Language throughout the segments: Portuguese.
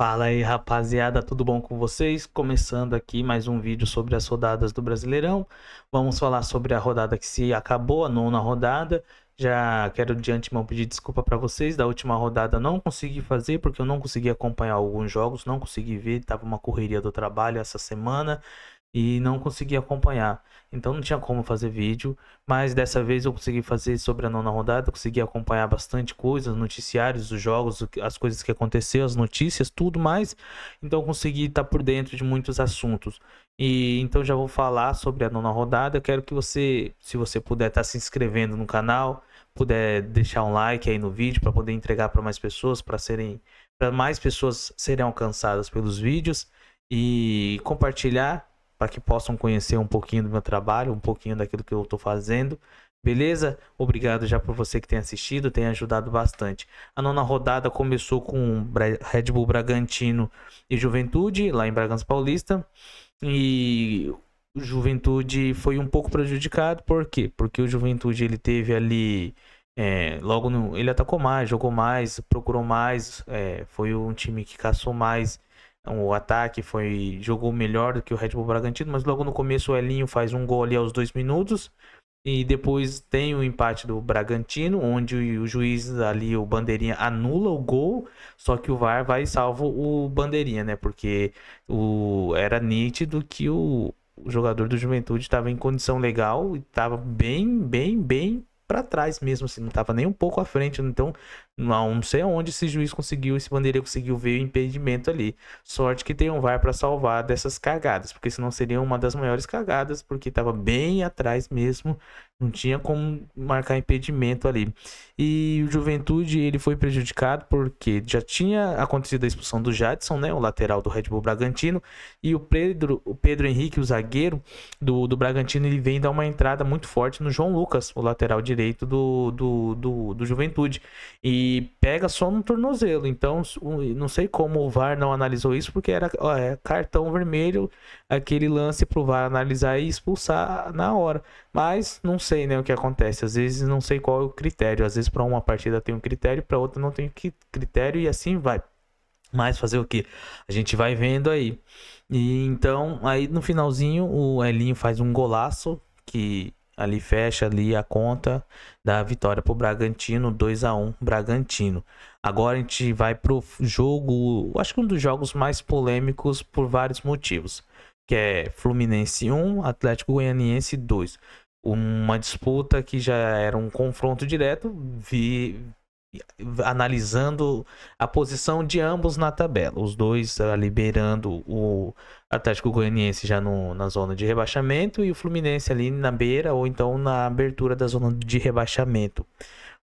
Fala aí, rapaziada, tudo bom com vocês? Começando aqui mais um vídeo sobre as rodadas do Brasileirão. Vamos falar sobre a rodada que se acabou, a nona rodada. Já quero de antemão pedir desculpa para vocês. Da última rodada não consegui fazer porque eu não consegui acompanhar alguns jogos, não consegui ver, tava uma correria do trabalho essa semana e não consegui acompanhar. Então não tinha como fazer vídeo, mas dessa vez eu consegui fazer sobre a nona rodada, consegui acompanhar bastante coisa, os noticiários, os jogos, as coisas que aconteceu, as notícias, tudo mais. Então eu consegui estar por dentro de muitos assuntos. E então já vou falar sobre a nona rodada. Eu quero que você, se você puder estar se inscrevendo no canal, puder deixar um like aí no vídeo para poder entregar para mais pessoas, para mais pessoas serem alcançadas pelos vídeos e compartilhar para que possam conhecer um pouquinho do meu trabalho, um pouquinho daquilo que eu estou fazendo. Beleza? Obrigado já por você que tem assistido, tem ajudado bastante. A nona rodada começou com Red Bull Bragantino e Juventude, lá em Bragança Paulista. E o Juventude foi um pouco prejudicado, por quê? Porque o Juventude ele teve ali, logo no, ele atacou mais, jogou mais, procurou mais, foi um time que caçou mais. O ataque jogou melhor do que o Red Bull Bragantino, mas logo no começo o Elinho faz um gol ali aos 2 minutos. E depois tem o empate do Bragantino, onde o juiz ali, o Bandeirinha, anula o gol. Só que o VAR vai e salva o Bandeirinha, né? Porque era nítido que o jogador do Juventude estava em condição legal e estava bem para trás mesmo, assim, não estava nem um pouco à frente. Então, não sei aonde esse juiz conseguiu, esse Bandeirinha conseguiu ver o impedimento ali. Sorte que tem um VAR para salvar dessas cagadas, porque senão seria uma das maiores cagadas, porque estava bem atrás mesmo, não tinha como marcar impedimento ali. E o Juventude ele foi prejudicado porque já tinha acontecido a expulsão do Jadson, né, o lateral do Red Bull Bragantino, e o Pedro Henrique, o zagueiro do Bragantino, ele vem dar uma entrada muito forte no João Lucas, o lateral direito do Juventude, e pega só no tornozelo. Então não sei como o VAR não analisou isso, porque era cartão vermelho, aquele lance pro VAR analisar e expulsar na hora. Mas não sei, né, o que acontece. Às vezes não sei qual é o critério. Às vezes para uma partida tem um critério, para outra não tem critério, e assim vai. Mas fazer o que? A gente vai vendo aí. E então, aí no finalzinho, o Elinho faz um golaço que ali fecha ali a conta da vitória pro Bragantino, 2-1 Bragantino. Agora a gente vai pro jogo, acho que um dos jogos mais polêmicos por vários motivos, que é Fluminense 1, Atlético Goianiense 2. Uma disputa que já era um confronto direto, analisando a posição de ambos na tabela. Os dois liberando o Atlético Goianiense já na zona de rebaixamento e o Fluminense ali na beira ou então na abertura da zona de rebaixamento.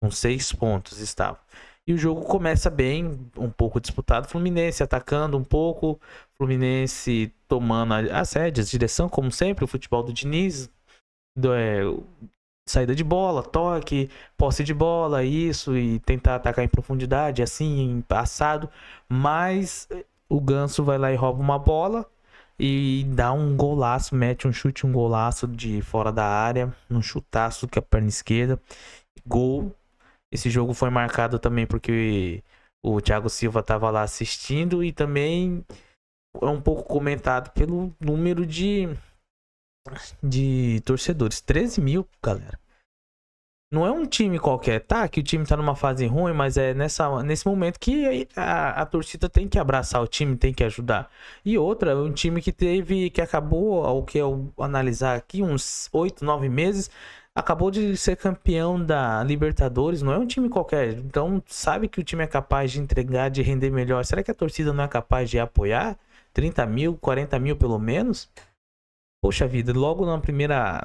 Com 6 pontos estava. E o jogo começa bem, um pouco disputado. Fluminense atacando um pouco, Fluminense tomando as rédeas, direção como sempre, o futebol do Diniz, saída de bola, toque, posse de bola, isso, e tentar atacar em profundidade, assim, passado. Mas o Ganso vai lá e rouba uma bola e dá um golaço, mete um chute, um golaço de fora da área, um chutaço com a perna esquerda, gol. Esse jogo foi marcado também porque o Thiago Silva estava lá assistindo, e também é um pouco comentado pelo número de torcedores, 13 mil, galera. Não é um time qualquer, tá? Que o time tá numa fase ruim, mas é nesse momento que a torcida tem que abraçar o time, tem que ajudar. E outra, um time que acabou, ao que eu analisar aqui, uns 8, 9 meses, acabou de ser campeão da Libertadores. Não é um time qualquer, então sabe que o time é capaz de entregar, de render melhor. Será que a torcida não é capaz de apoiar? 30 mil, 40 mil pelo menos? Poxa vida, logo na primeira,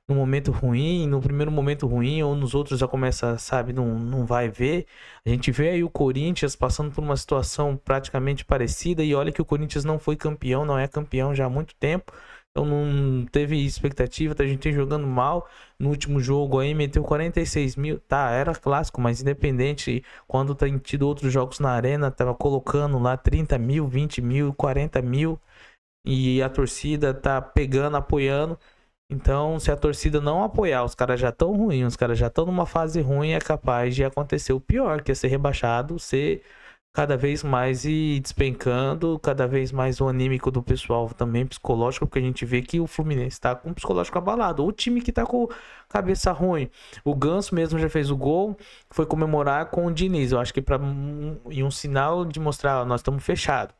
no momento ruim, no primeiro momento ruim, ou nos outros já começa, sabe, não vai ver. A gente vê aí o Corinthians passando por uma situação praticamente parecida, e olha que o Corinthians não foi campeão, não é campeão já há muito tempo. Então não teve expectativa, a gente tem jogando mal. No último jogo aí meteu 46 mil, tá, era clássico, mas independente, quando tem tido outros jogos na arena, tava colocando lá 30 mil, 20 mil, 40 mil. E a torcida tá pegando, apoiando. Então, se a torcida não apoiar, os caras já estão ruins, os caras já estão numa fase ruim, é capaz de acontecer o pior, que é ser rebaixado, ser cada vez mais ir despencando, cada vez mais o anímico do pessoal também, psicológico, porque a gente vê que o Fluminense tá com o psicológico abalado. O time que tá com cabeça ruim. O Ganso mesmo já fez o gol, foi comemorar com o Diniz. Eu acho que em um sinal de mostrar, ó, nós estamos fechados.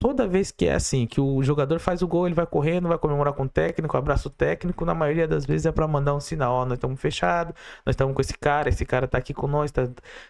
Toda vez que é assim, que o jogador faz o gol, ele vai correndo, vai comemorar com o técnico, abraço técnico, na maioria das vezes é para mandar um sinal, ó, nós estamos fechados, nós estamos com esse cara tá aqui com nós,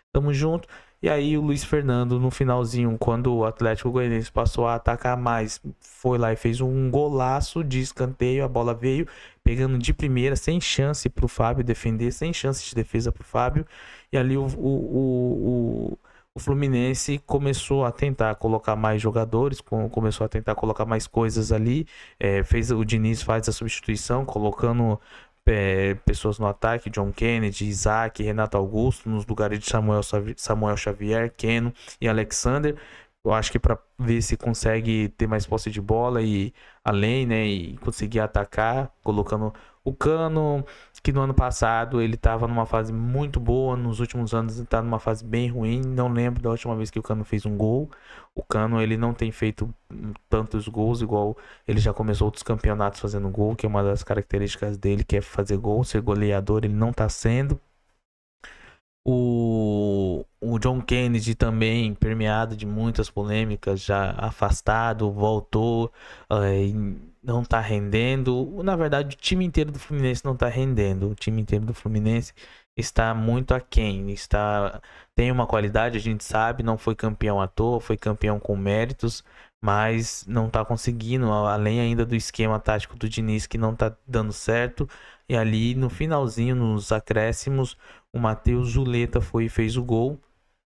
estamos juntos. E aí o Luiz Fernando, no finalzinho, quando o Atlético Goianiense passou a atacar mais, foi lá e fez um golaço de escanteio, a bola veio pegando de primeira, sem chance pro Fábio defender, sem chance de defesa pro Fábio, e ali o Fluminense começou a tentar colocar mais jogadores, começou a tentar colocar mais coisas ali. O Diniz faz a substituição, colocando pessoas no ataque, John Kennedy, Isaac, Renato Augusto, nos lugares de Samuel Xavier, Keno e Alexander. Eu acho que para ver se consegue ter mais posse de bola e além, né, e conseguir atacar, colocando o Cano, que no ano passado ele estava numa fase muito boa, nos últimos anos ele está numa fase bem ruim. Não lembro da última vez que o Cano fez um gol. O Cano, ele não tem feito tantos gols, igual ele já começou outros campeonatos fazendo gol, que é uma das características dele, que é fazer gol, ser goleador, ele não está sendo. O John Kennedy também, permeado de muitas polêmicas, já afastado, voltou, não tá rendendo. Na verdade, o time inteiro do Fluminense não tá rendendo. O time inteiro do Fluminense está muito aquém. Tem uma qualidade, a gente sabe, não foi campeão à toa, foi campeão com méritos, mas não tá conseguindo, além ainda do esquema tático do Diniz, que não tá dando certo. E ali no finalzinho, nos acréscimos, o Matheus Zuleta foi e fez o gol,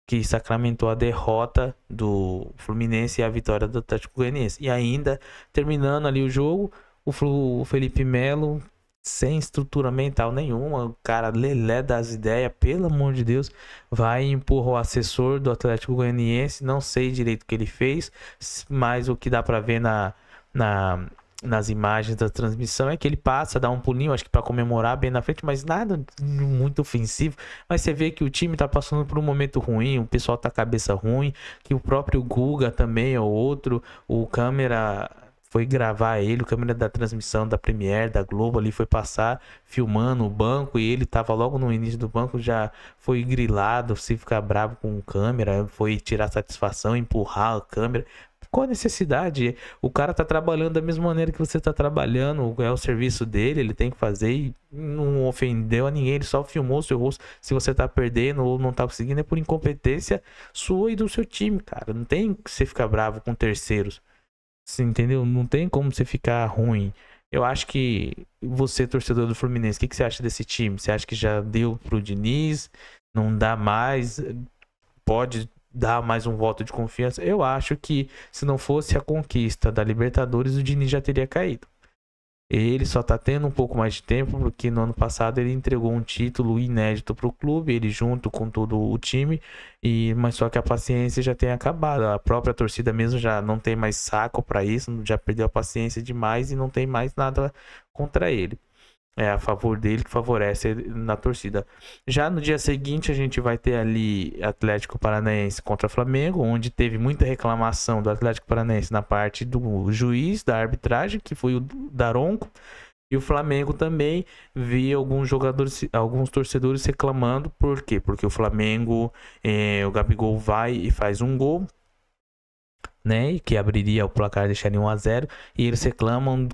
que sacramentou a derrota do Fluminense e a vitória do Atlético Goianiense. E ainda, terminando ali o jogo, o Felipe Melo, sem estrutura mental nenhuma, o cara lelé das ideias, pelo amor de Deus, vai e empurra o assessor do Atlético Goianiense. Não sei direito o que ele fez, mas o que dá pra ver nas imagens da transmissão é que ele passa, dá um pulinho, acho que para comemorar bem na frente, mas nada muito ofensivo. Mas você vê que o time tá passando por um momento ruim, o pessoal tá cabeça ruim, que o próprio Guga também é outro, o câmera foi gravar ele, o câmera da transmissão da Premiere, da Globo ali, foi passar filmando o banco, e ele tava logo no início do banco, já foi grilado, se ficar bravo com o câmera, foi tirar satisfação, empurrar a câmera. Qual a necessidade? O cara tá trabalhando da mesma maneira que você tá trabalhando, é o serviço dele, ele tem que fazer, e não ofendeu a ninguém, ele só filmou o seu rosto. Se você tá perdendo ou não tá conseguindo, é por incompetência sua e do seu time, cara. Não tem que você ficar bravo com terceiros. Você entendeu? Não tem como você ficar ruim. Eu acho que você, torcedor do Fluminense, o que você acha desse time? Você acha que já deu pro Diniz? Não dá mais? Pode dar mais um voto de confiança? Eu acho que se não fosse a conquista da Libertadores, o Diniz já teria caído. Ele só tá tendo um pouco mais de tempo, porque no ano passado ele entregou um título inédito pro clube, ele junto com todo o time, mas só que a paciência já tem acabado. A própria torcida mesmo já não tem mais saco para isso, já perdeu a paciência demais e não tem mais nada contra ele. É a favor dele, que favorece na torcida. Já no dia seguinte a gente vai ter ali Atlético Paranaense contra Flamengo, onde teve muita reclamação do Atlético Paranaense na parte do juiz, da arbitragem, que foi o Daronco. E o Flamengo também vi alguns jogadores, alguns torcedores reclamando. Por quê? Porque o Flamengo, o Gabigol vai e faz um gol, né, que abriria o placar, deixaria 1-0, e eles reclamam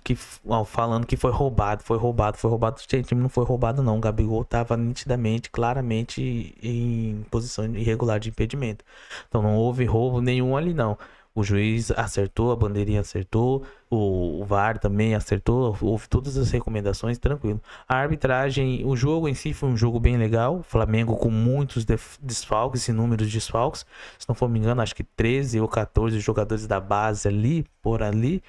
falando que foi roubado. O time não foi roubado não, o Gabigol estava nitidamente, claramente em posição irregular de impedimento, então não houve roubo nenhum ali não. O juiz acertou, a bandeirinha acertou, o VAR também acertou, houve todas as recomendações, tranquilo. A arbitragem, o jogo em si foi um jogo bem legal, Flamengo com muitos desfalques, inúmeros desfalques, se não for me engano, acho que 13 ou 14 jogadores da base por ali,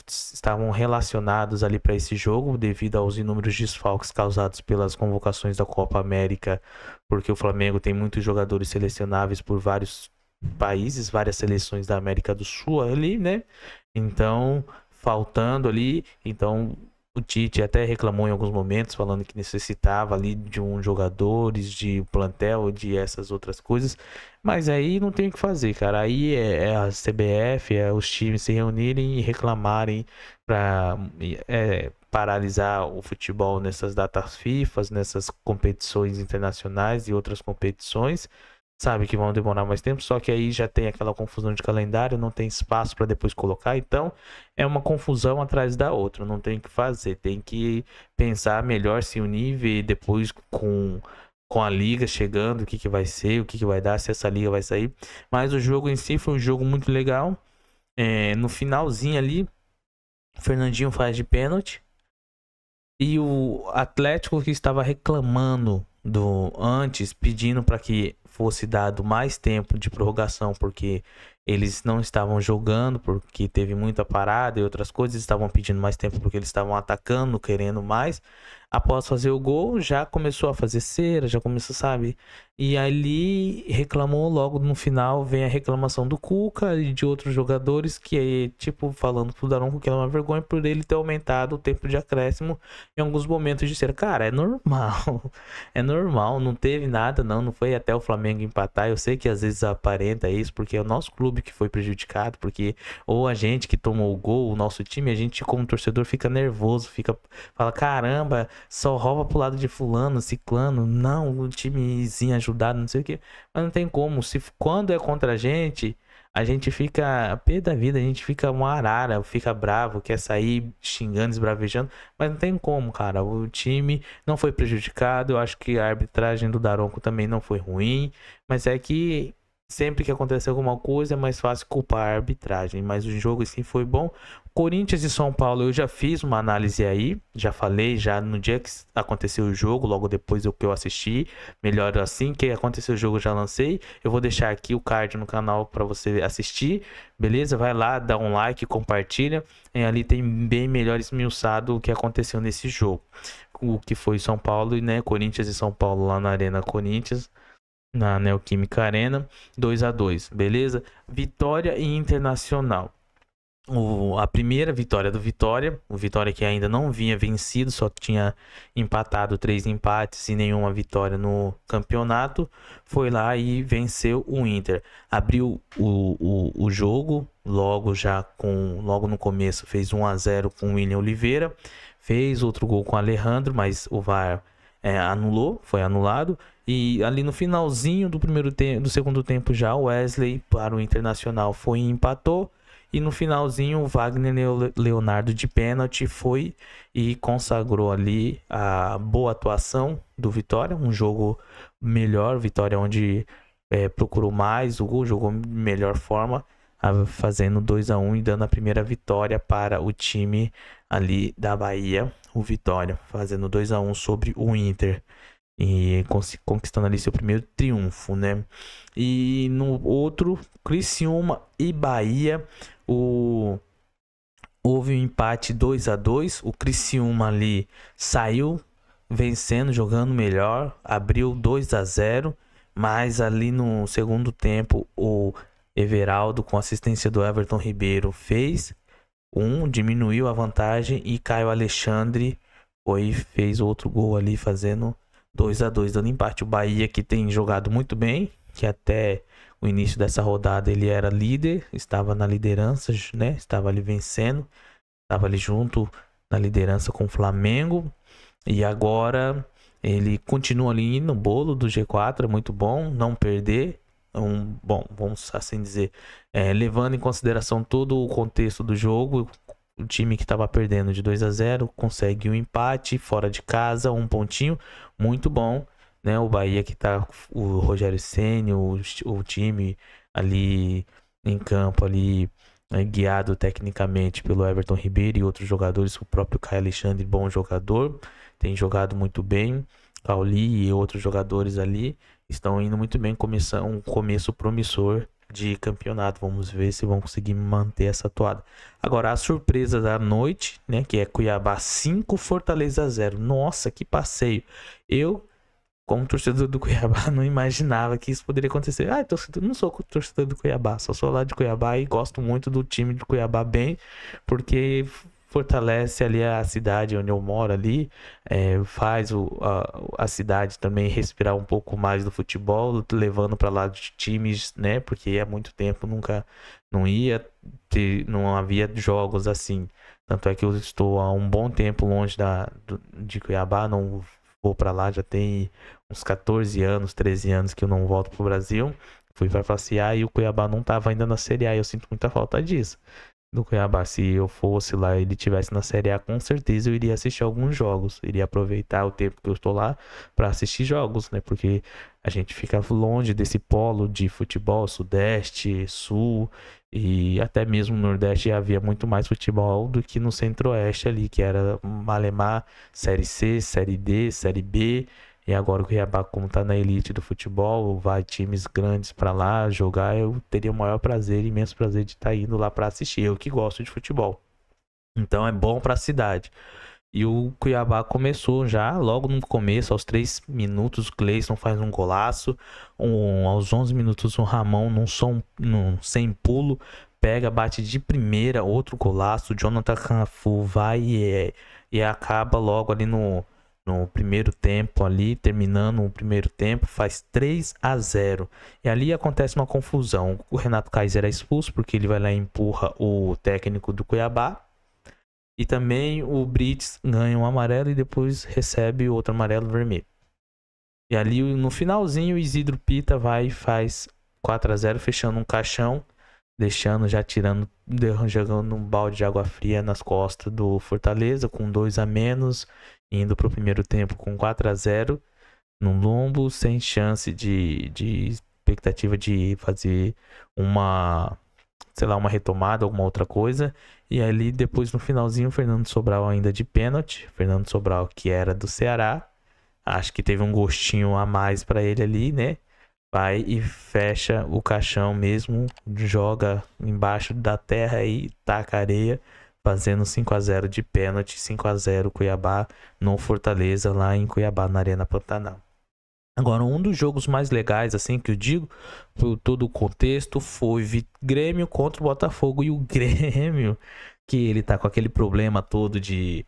estavam relacionados ali para esse jogo, devido aos inúmeros desfalques causados pelas convocações da Copa América, porque o Flamengo tem muitos jogadores selecionáveis por vários países, várias seleções da América do Sul ali, né? Então, faltando ali, então O Tite até reclamou em alguns momentos, falando que necessitava ali de um jogadores, de plantel, de essas outras coisas. Mas aí não tem o que fazer, cara. Aí é a CBF, é os times se reunirem e reclamarem para paralisar o futebol nessas datas FIFA, nessas competições internacionais e outras competições. Sabe que vão demorar mais tempo, só que aí já tem aquela confusão de calendário, não tem espaço para depois colocar, então é uma confusão atrás da outra, não tem o que fazer, tem que pensar melhor, se unir, ver depois com a liga chegando, o que que vai ser, o que que vai dar, se essa liga vai sair. Mas o jogo em si foi um jogo muito legal. No finalzinho ali, o Fernandinho faz de pênalti. E o Atlético, que estava reclamando do antes, pedindo para que fosse dado mais tempo de prorrogação, porque eles não estavam jogando, porque teve muita parada e outras coisas, estavam pedindo mais tempo porque eles estavam atacando, querendo mais. Após fazer o gol, já começou a fazer cera, já começou, sabe? E ali reclamou logo no final, vem a reclamação do Cuca e de outros jogadores que, tipo, falando pro Daronco que era uma vergonha por ele ter aumentado o tempo de acréscimo em alguns momentos de cera. Cara, é normal. É normal, não teve nada, não foi até o Flamengo empatar. Eu sei que às vezes aparenta isso, porque é o nosso clube que foi prejudicado, porque ou a gente que tomou o gol, o nosso time, a gente como torcedor fica nervoso, fala, caramba, só rouba pro lado de fulano, ciclano, não, o timezinho ajudado, não sei o que. Mas não tem como, quando é contra a gente fica pé da vida, a gente fica uma arara, fica bravo, quer sair xingando, esbravejando, mas não tem como, cara. O time não foi prejudicado, eu acho que a arbitragem do Daronco também não foi ruim, mas é que sempre que acontece alguma coisa é mais fácil culpar a arbitragem, mas o jogo assim foi bom. Corinthians e São Paulo, eu já fiz uma análise aí, já falei, já no dia que aconteceu o jogo, logo depois que eu assisti, melhor assim que aconteceu o jogo eu já lancei. Eu vou deixar aqui o card no canal para você assistir, beleza? Vai lá, dá um like, compartilha, e ali tem bem melhor esmiuçado o que aconteceu nesse jogo. O que foi São Paulo e, né, Corinthians e São Paulo lá na Arena Corinthians, na Neoquímica Arena, 2-2, beleza? Vitória e Internacional. A primeira vitória do Vitória, o Vitória que ainda não vinha vencido, só tinha empatado 3 empates e nenhuma vitória no campeonato, foi lá e venceu o Inter. Abriu o jogo, logo no começo fez 1-0 com o William Oliveira, fez outro gol com o Alejandro, mas o VAR anulou, foi anulado. E ali no finalzinho do segundo tempo já, o Wesley para o Internacional foi e empatou. E no finalzinho, o Wagner Leonardo de pênalti foi e consagrou ali a boa atuação do Vitória. Um jogo melhor, Vitória onde procurou mais o gol, jogou de melhor forma, fazendo 2-1 e dando a primeira vitória para o time ali da Bahia. O Vitória fazendo 2-1 sobre o Inter e conquistando ali seu primeiro triunfo, né? E no outro, Criciúma e Bahia, houve um empate 2-2. O Criciúma ali saiu vencendo, jogando melhor, abriu 2-0, mas ali no segundo tempo o Everaldo, com assistência do Everton Ribeiro, diminuiu a vantagem, e Caio Alexandre fez outro gol ali, fazendo 2-2, dando empate. O Bahia, que tem jogado muito bem, que até o início dessa rodada ele era líder, estava na liderança, né? Estava ali vencendo, estava ali junto na liderança com o Flamengo, e agora ele continua ali no bolo do G4, é muito bom não perder. Bom, vamos assim dizer, levando em consideração todo o contexto do jogo, o time que estava perdendo de 2-0 consegue um empate fora de casa, um pontinho, muito bom, né? O Bahia, que tá o Rogério Ceni, o time ali em campo ali, guiado tecnicamente pelo Everton Ribeiro e outros jogadores, o próprio Caio Alexandre, bom jogador, tem jogado muito bem. Cauli e outros jogadores ali estão indo muito bem, um começo promissor de campeonato. Vamos ver se vão conseguir manter essa toada. Agora, a surpresa da noite, né, que é Cuiabá 5, Fortaleza 0. Nossa, que passeio. Eu, como torcedor do Cuiabá, não imaginava que isso poderia acontecer. Não sou torcedor do Cuiabá, só sou lá de Cuiabá e gosto muito do time de Cuiabá bem, porque fortalece ali a cidade onde eu moro ali, faz a cidade também respirar um pouco mais do futebol, levando para lá de times, né? Porque há muito tempo nunca não ia ter, não havia jogos assim. Tanto é que eu estou há um bom tempo longe de Cuiabá, não vou para lá, já tem uns 14 anos, 13 anos que eu não volto pro Brasil. Fui para passear e o Cuiabá não tava ainda na Série A. Eu sinto muita falta disso. Do Cuiabá, se eu fosse lá e ele tivesse na Série A, com certeza eu iria assistir alguns jogos. Iria aproveitar o tempo que eu estou lá para assistir jogos, né? Porque a gente fica longe desse polo de futebol, Sudeste, Sul e até mesmo no Nordeste havia muito mais futebol do que no Centro-Oeste ali, que era Malemar, Série C, Série D, Série B. E agora o Cuiabá, como tá na elite do futebol, vai times grandes para lá jogar, eu teria o maior prazer, imenso prazer de estar indo lá para assistir. Eu que gosto de futebol. Então é bom para a cidade. E o Cuiabá começou já, logo no começo, aos 3 minutos, o Cleison faz um golaço. Aos 11 minutos, o Ramon, sem pulo, pega, bate de primeira, outro golaço. O Jonathan Cafu vai e acaba logo ali no primeiro tempo ali, terminando o primeiro tempo, faz 3-0. E ali acontece uma confusão. O Renato Kaiser é expulso porque ele vai lá e empurra o técnico do Cuiabá. E também o Brits ganha um amarelo e depois recebe outro amarelo vermelho. E ali no finalzinho o Isidro Pita vai e faz 4-0, fechando um caixão, deixando, já jogando um balde de água fria nas costas do Fortaleza, com 2 a menos, indo para o primeiro tempo com 4-0 no lombo, sem chance de expectativa de fazer uma retomada, alguma outra coisa. E ali depois no finalzinho, o Fernando Sobral ainda de pênalti, Fernando Sobral que era do Ceará, acho que teve um gostinho a mais para ele ali, né? Vai e fecha o caixão mesmo, joga embaixo da terra e taca areia, fazendo 5-0 de pênalti, 5-0 Cuiabá no Fortaleza, lá em Cuiabá, na Arena Pantanal. Agora, um dos jogos mais legais, assim, que eu digo, por todo o contexto, foi Grêmio contra o Botafogo. E o Grêmio, que ele tá com aquele problema todo de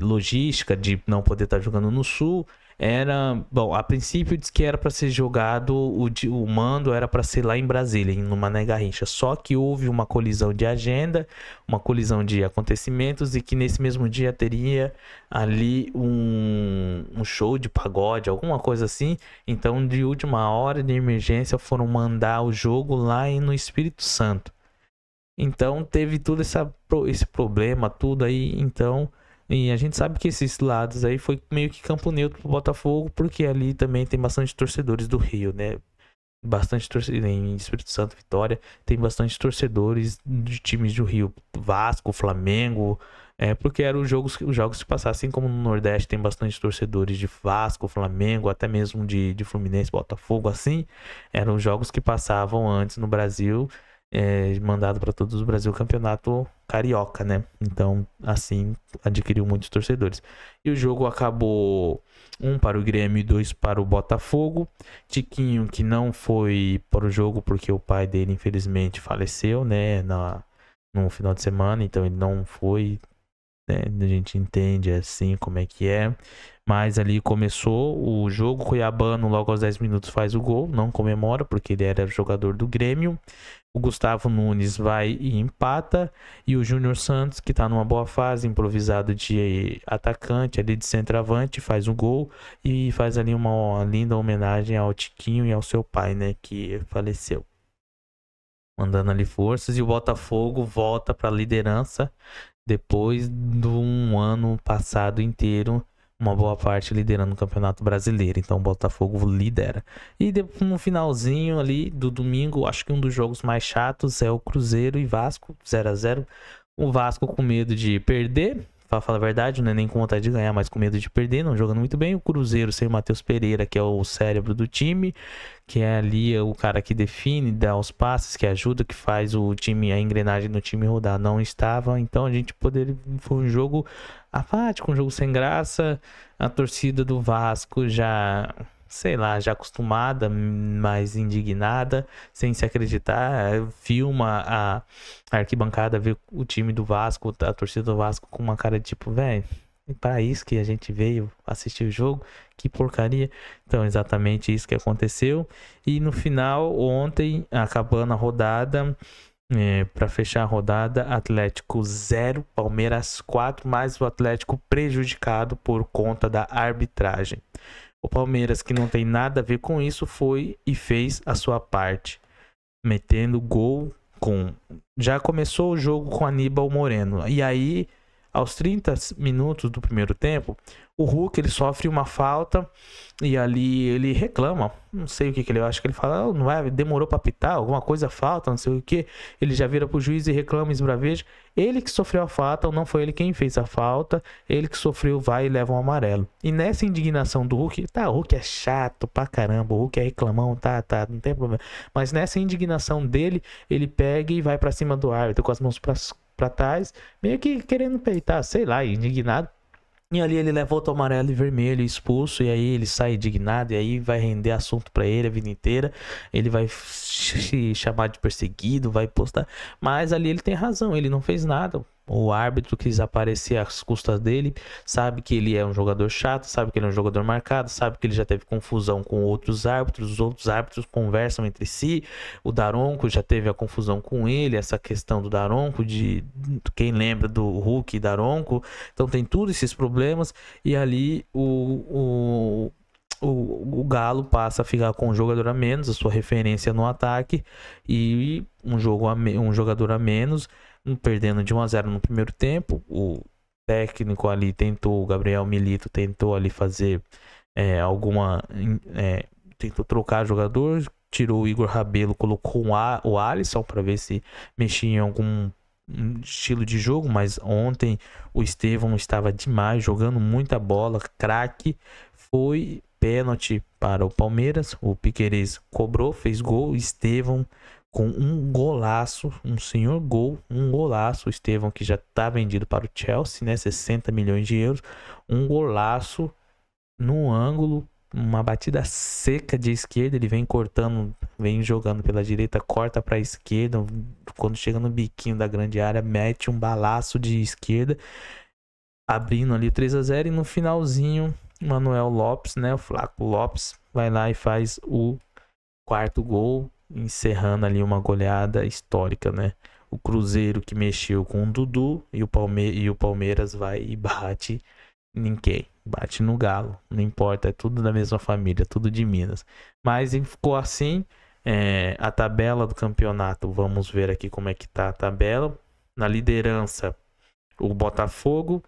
logística, de não poder estar jogando no Sul, bom, a princípio diz que era para ser jogado, o mando era para ser lá em Brasília, em Mané Garrincha, só que houve uma colisão de agenda, uma colisão de acontecimentos, e que nesse mesmo dia teria ali um show de pagode, alguma coisa assim. Então, de última hora, de emergência, foram mandar o jogo lá no Espírito Santo. Então teve todo esse problema, tudo aí, então. E a gente sabe que esses lados aí foi meio que campo neutro pro Botafogo, porque ali também tem bastante torcedores do Rio, né? Bastante torcedores em Espírito Santo, Vitória, tem bastante torcedores de times do Rio, Vasco, Flamengo, porque eram os jogos que passavam, assim como no Nordeste tem bastante torcedores de Vasco, Flamengo, até mesmo de Fluminense, Botafogo, assim, eram os jogos que passavam antes no Brasil, mandado para todos o Brasil, campeonato carioca, né? Então, assim, adquiriu muitos torcedores. E o jogo acabou 1 para o Grêmio e 2 para o Botafogo. Tiquinho, que não foi para o jogo porque o pai dele, infelizmente, faleceu, né? No final de semana, então ele não foi, né? A gente entende assim como é que é. Mas ali começou o jogo, Cuiabano logo aos 10 minutos faz o gol, não comemora porque ele era jogador do Grêmio. O Gustavo Nunes vai e empata. E o Júnior Santos, que tá numa boa fase, improvisado de atacante, ali de centroavante, faz o gol. E faz ali uma linda homenagem ao Tiquinho e ao seu pai, né, que faleceu. Mandando ali forças. E o Botafogo volta para a liderança depois de um ano passado inteiro, uma boa parte liderando o Campeonato Brasileiro. Então o Botafogo lidera. E no finalzinho ali do domingo, acho que um dos jogos mais chatos é o Cruzeiro e Vasco, 0-0. O Vasco com medo de perder, pra falar a verdade, não é nem com vontade de ganhar, mas com medo de perder, não jogando muito bem. O Cruzeiro sem o Matheus Pereira, que é o cérebro do time, que é ali o cara que define, dá os passes, que ajuda, que faz o time, a engrenagem do time rodar, não estava. Então a gente foi um jogo apático, um jogo sem graça. A torcida do Vasco já sei lá, já acostumada, mas indignada, sem se acreditar, filma a arquibancada, vê o time do Vasco, a torcida do Vasco com uma cara de tipo, velho, para isso que a gente veio assistir o jogo, que porcaria. Então, exatamente isso que aconteceu. E no final, ontem, acabando a rodada, para fechar a rodada, Atlético 0, Palmeiras 4, mais o Atlético prejudicado por conta da arbitragem. O Palmeiras, que não tem nada a ver com isso, foi e fez a sua parte, metendo gol com... Já começou o jogo com Aníbal Moreno. E aí, aos 30 minutos do primeiro tempo, o Hulk, ele sofre uma falta e ali ele reclama. Não sei o que ele... Eu acho que ele fala, oh, não é, demorou para apitar, alguma coisa falta, não sei o que. Ele já vira pro juiz e reclama, esbraveja. Ele que sofreu a falta, não foi ele quem fez a falta. Ele que sofreu, vai e leva um amarelo. E nessa indignação do Hulk, tá, o Hulk é chato pra caramba, o Hulk é reclamão, tá, não tem problema. Mas nessa indignação dele, ele pega e vai pra cima do árbitro com as mãos pra trás, meio que querendo peitar, sei lá, indignado. E ali ele leva outro amarelo e vermelho, expulso, e aí ele sai indignado, e aí vai render assunto pra ele a vida inteira. Ele vai se chamar de perseguido, vai postar. Mas ali ele tem razão, ele não fez nada. O árbitro quis aparecer às custas dele, sabe que ele é um jogador chato, sabe que ele é um jogador marcado, sabe que ele já teve confusão com outros árbitros, os outros árbitros conversam entre si. O Daronco já teve a confusão com ele, essa questão do Daronco, de quem lembra do Hulk e Daronco. Então tem todos esses problemas, e ali o Galo passa a ficar com um jogador a menos, a sua referência no ataque, e um jogador a menos, perdendo de 1-0 no primeiro tempo. O técnico ali tentou, o Gabriel Milito tentou ali fazer tentou trocar jogador, tirou o Igor Rabelo, colocou o Alisson para ver se mexia em algum estilo de jogo, mas ontem o Estevão estava demais, jogando muita bola, craque. Foi pênalti para o Palmeiras, o Piquerez cobrou, fez gol, Estevão com um golaço, um senhor gol, um golaço. O Estevão, que já está vendido para o Chelsea, né, 60 milhões de euros, um golaço no ângulo, uma batida seca de esquerda, ele vem cortando, vem jogando pela direita, corta para a esquerda, quando chega no biquinho da grande área, mete um balaço de esquerda, abrindo ali 3-0, e no finalzinho, Manuel Lopes, né, o Flaco Lopes, vai lá e faz o quarto gol, encerrando ali uma goleada histórica, né? O Cruzeiro, que mexeu com o Dudu, e o Palmeiras vai e bate ninguém, bate no Galo, não importa, é tudo da mesma família, tudo de Minas. Mas ficou assim, a tabela do campeonato, vamos ver aqui como é que tá a tabela. Na liderança, o Botafogo,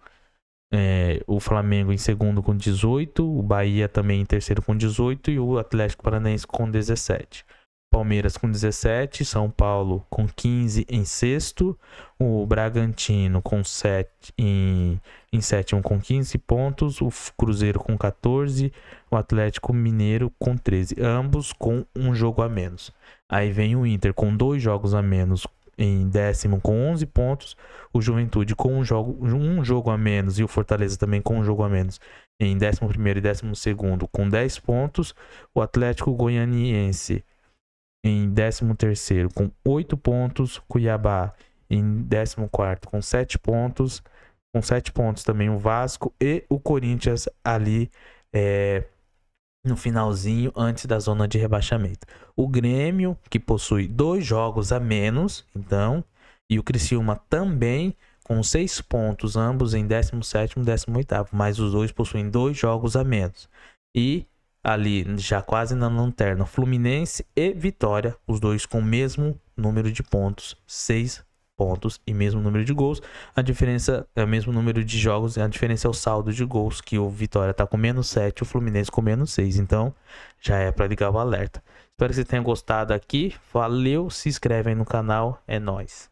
o Flamengo em segundo com 18, o Bahia também em terceiro com 18 e o Atlético Paranaense com 17. Palmeiras com 17, São Paulo com 15 em sexto, o Bragantino com 7 em sétimo com 15 pontos, o Cruzeiro com 14, o Atlético Mineiro com 13, ambos com um jogo a menos. Aí vem o Inter com 2 jogos a menos em décimo com 11 pontos, o Juventude com um jogo a menos e o Fortaleza também com um jogo a menos em 11º e 12º com 10 pontos, o Atlético Goianiense em 13º com 8 pontos, Cuiabá em 14º com 7 pontos, com 7 pontos também o Vasco e o Corinthians ali no finalzinho, antes da zona de rebaixamento. O Grêmio, que possui 2 jogos a menos, então, e o Criciúma também com 6 pontos, ambos em 17º e 18º, mas os dois possuem 2 jogos a menos. E ali, já quase na lanterna, Fluminense e Vitória, os dois com o mesmo número de pontos, 6 pontos e mesmo número de gols. A diferença é o mesmo número de jogos, a diferença é o saldo de gols, que o Vitória tá com -7, o Fluminense com -6, então já é para ligar o alerta. Espero que você tenha gostado aqui, valeu, se inscreve aí no canal, é nóis.